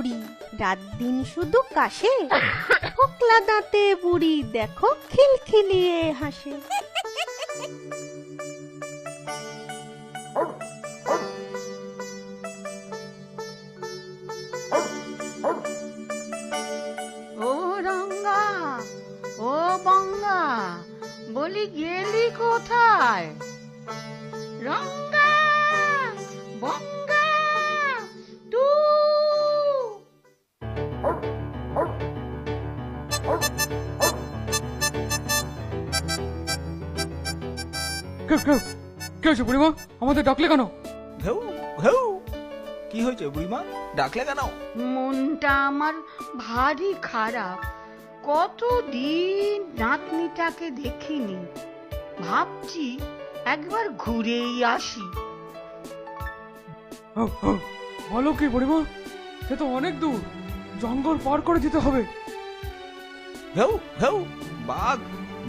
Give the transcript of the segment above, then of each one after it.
বুড়ি, রাত দিন শুধু কাশে। ফোকলা দাঁতে বুড়ি দেখো খিলখিলিয়ে হাসে। ও রঙ্গা, ও বঙ্গা, বলি গেলি কোথায়? রঙ্গা, বঙ্গা, তু কে হয়েছে বুড়িমা? আমাদের ডাকলে কেন? ঘেউ ঘেউ, কি হয়েছে বুড়িমা, ডাকলে কেন? মনটা আমার ভারী খারাপ। কতদিন নাতনিটাকে দেখিনি, ভাবছি একবার ঘুরেই আসি। বলো কি বুড়িমা? সে তো অনেক দূর, জঙ্গল পার করে যেতে হবে। ঘেউ ঘেউ, বাঘ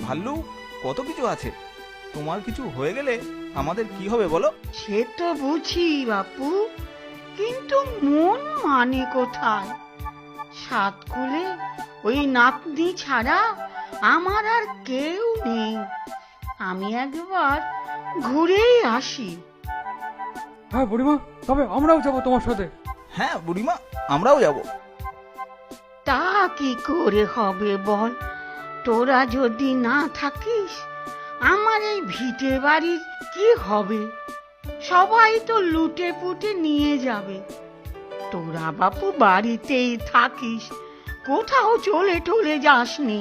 ভাল্লুক কত কিছু আছে। তোমার কিছু হয়ে গেলে আমাদের কি হবে বলো? সে তো বুঝি বাপু, কিন্তু মন মানে কোথায়? সাতকুলে ওই নাতনি ছাড়া আমার আর কেউ নেই। আমি একবার ঘুরেই আসি। হ্যাঁ বুড়িমা, তবে আমরাও যাবো তোমার সাথে। হ্যাঁ বুড়িমা, আমরাও যাব। তা কি করে হবে বল? তোরা যদি না থাকিস, আমার এই ভিটে বাড়ির কি হবে? সবাই তো লুটে পুটে নিয়ে যাবে। তোরা বাপু বাড়িতেই থাকিস, কোথাও চলে টলে যাসনি।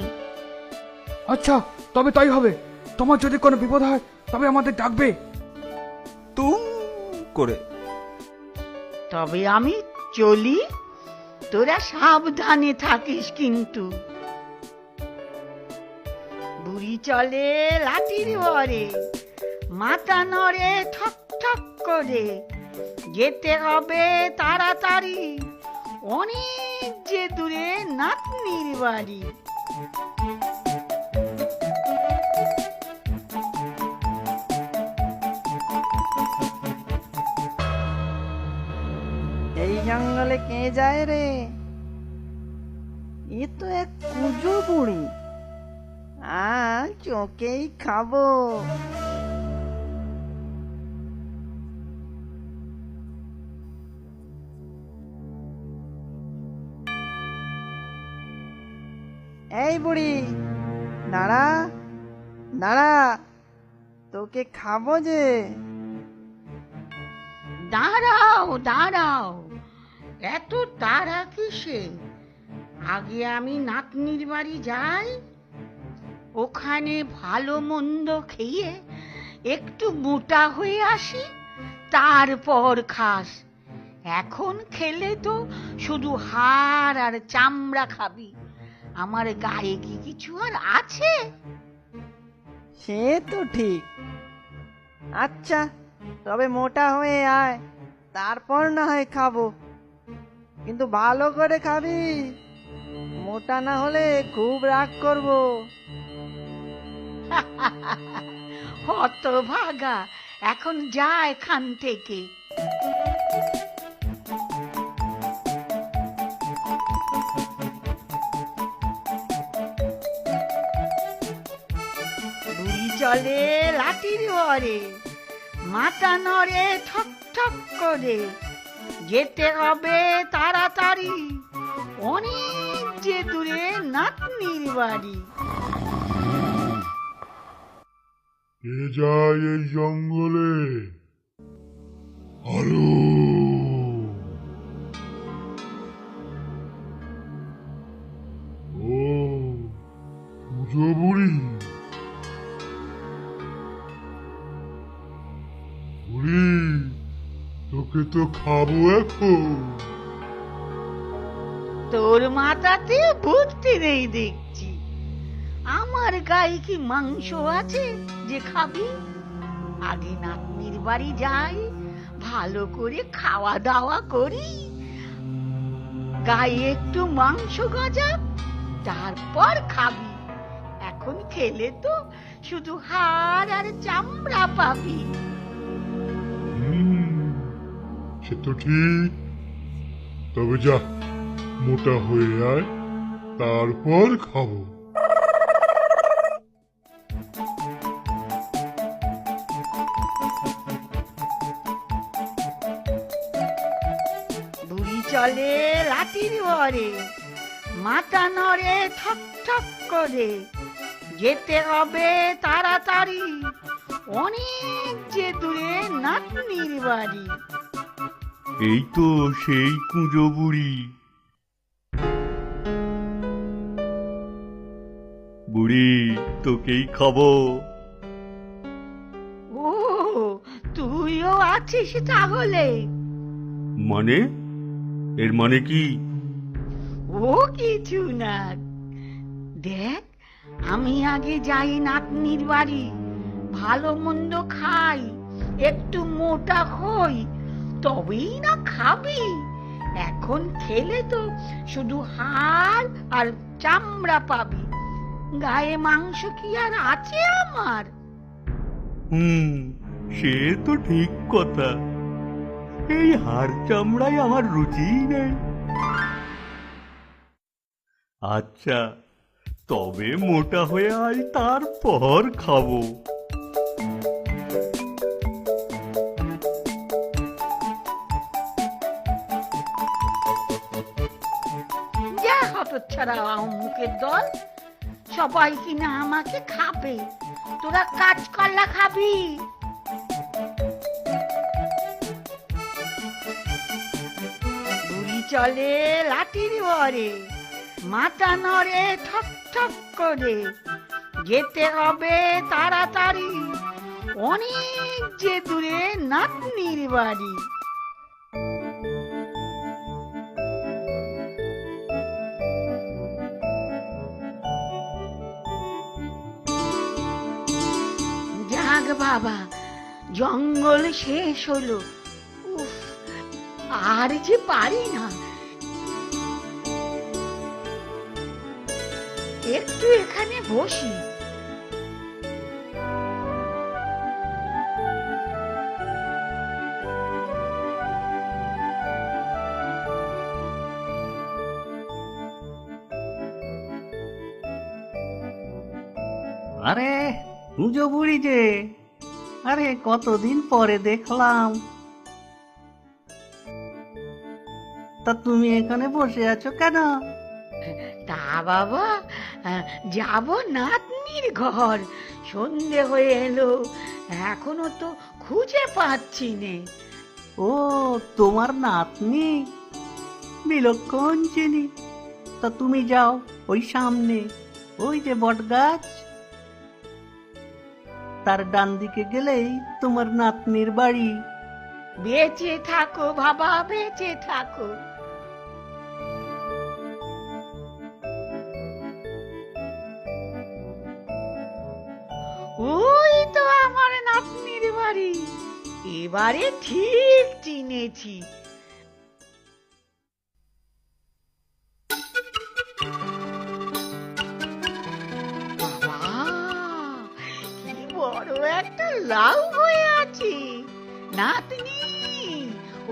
আচ্ছা, তবে তাই হবে। তোমার যদি কোনো বিপদ হয় তবে আমাদের ডাকবে। তুম করে। তবে আমি চলি, তোরা সাবধানে থাকিস কিন্তু। বুড়ি চলে লাঠির ভরে, মাথা নড়ে ঠক ঠক করে। যেতে হবে তাড়াতাড়ি, অনেক যে দূরে নাতনির বাড়ি। এই জঙ্গলে কে যায় রে? এ তো এক কুজো বুড়ি, চোখেই খাবো। এই বুড়ি, দাঁড়া দাঁড়া, তোকে খাবো যে। দাঁড়াও দাঁড়াও, এত তাড়া কিসে? আগে আমি নাতনির বাড়ি যাই, ওখানে ভালো মন্দ খেয়ে একটু মোটা হয়ে আসি, তারপর খাস। এখন খেলে তো শুধু হাড় আর চামড়া খাবি। আমার গায়ে কি কিছু আর আছে? সে তো ঠিক। আচ্ছা, তবে মোটা হয়ে আয়, তারপর না হয় খাবো, কিন্তু ভালো করে খাবি। মোটা না হলে খুব রাগ করবো। হতভাগা, এখন যা এখান থেকে। বুড়ি চলে লাঠির ভরে, মাথা নড়ে ঠক ঠক করে। যেতে হবে তাড়াতাড়ি, অনেক যে দূরে নাতনির বাড়ি। কে যায় এই জঙ্গলে? আলো, ও পুজো বুড়ি, বুড়ি তোকে তো খাবো এখন। তোর মাথাতে বুদ্ধি নেই দেখছি। আমার গায়ে কি মাংস আছে যে খাবি? আগে নাতনির বাড়ি যাই, ভালো করে খাওয়া দাওয়া করি, গায়ে একটু মাংস গজাক, তারপর খাবি। এখন খেলে তো শুধু হাড় আর চামড়া পাবি। সে তো ঠিক, তবে যা, মোটা হয়ে আয়, তারপর খাবো। বুড়ি চলে লাঠির ভরে, মাথা নড়ে ঠক ঠক করে, যেতে হবে তাড়াতাড়ি, অনেক যে দূরে নাতনির বাড়ি। এই তো সেই কুঁজো বুড়ি। বুড়ি, তোকেই খাবো। ও, তুইও আছিস তাহলে? মানে? এর মানে কি? ও কিছু না, দেখ আমি আগে যাই নাতনির বাড়ি, ভালো মন্দ খাই, একটু মোটা হই, তবেই না খাবি। এখন খেলে তো শুধু হাড় আর চামড়া পাবি, গায়ে মাংস কি আর আছে আমার? সে তো ঠিক কথা। এই হাড় চামড়ায় আমার রুচিই নেই। আচ্ছা, তবে মোটা হয়ে আয়, তারপর খাবো। যা হতচ্ছাড়া মুখের দল, সবাই কিনা আমাকে খাবে, তোরা কাজ কল্লা খাবি। বুড়ি চলে লাঠির ভরে, মাথা নড়ে ঠক ঠক করে, যেতে হবে তাড়াতাড়ি, অনেক যে দূরে নাতনির বাড়ি। যাক বাবা, জঙ্গল শেষ হলো। উফ, আর যে পারি না, একটু এখানে বসি। আরে কুঁজো বুড়ি যে, আরে কতদিন পরে দেখলাম। তা তুমি এখানে বসে আছো কেন? তা বাবা, যাব নাতনির ঘর, সন্ধে হয়ে এলো, এখনো তো খুঁজে পাচ্ছি নে। ও, তোমার নাতনি বিলক্ষণ চিনি। তা তুমি যাও ওই সামনে, ওই যে বট গাছ, তার ডান দিকে গেলেই তোমার নাতনির বাড়ি। বেঁচে থাকো বাবা, বেঁচে থাকো। ওই তো আমার নাতনির বাড়ি, এবারে ঠিক চিনেছি। বাবা, কি বড় একটা লাউ হয়ে আছে। নাতনি,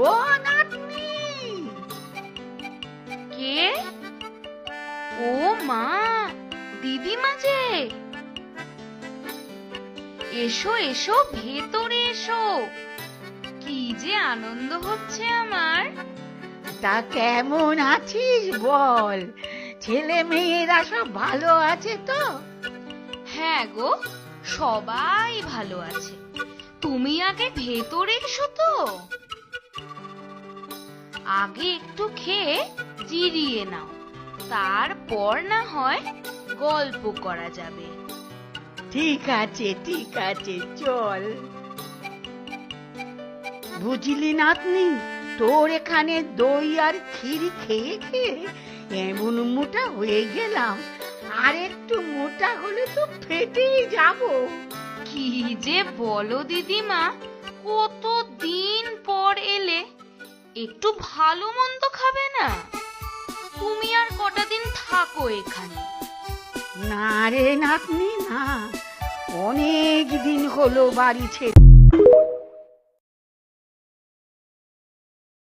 ও নাতনি। কে? ও মা, দিদিমা যে। এসো এসো, ভেতরে এসো, কি যে আনন্দ হচ্ছে আমার। তা কেমন আছিস বল? ছেলে মেয়েরা সব ভালো আছে তো? হ্যাঁ গো, সবাই ভালো আছে। তুমি আগে ভেতরে এসো তো, আগে একটু খেয়ে জিরিয়ে নাও, তারপর না হয় গল্প করা যাবে। ঠিক আছে, ঠিক আছে, চল। বুঝলি নাতনি, তোর এখানে দই আর ক্ষীর খেয়ে খেয়ে এমন মোটা হয়ে গেলাম, আর একটু মোটা হলে তো ফেটেই যাব। কি যে বলো দিদিমা, কত দিন পর এলে, একটু ভালো মন্দ খাবে না? তুমি আর কটা দিন থাকো এখানে। না রে নাতনি, না, অনেক দিন হলো বাড়ি ছেড়ে।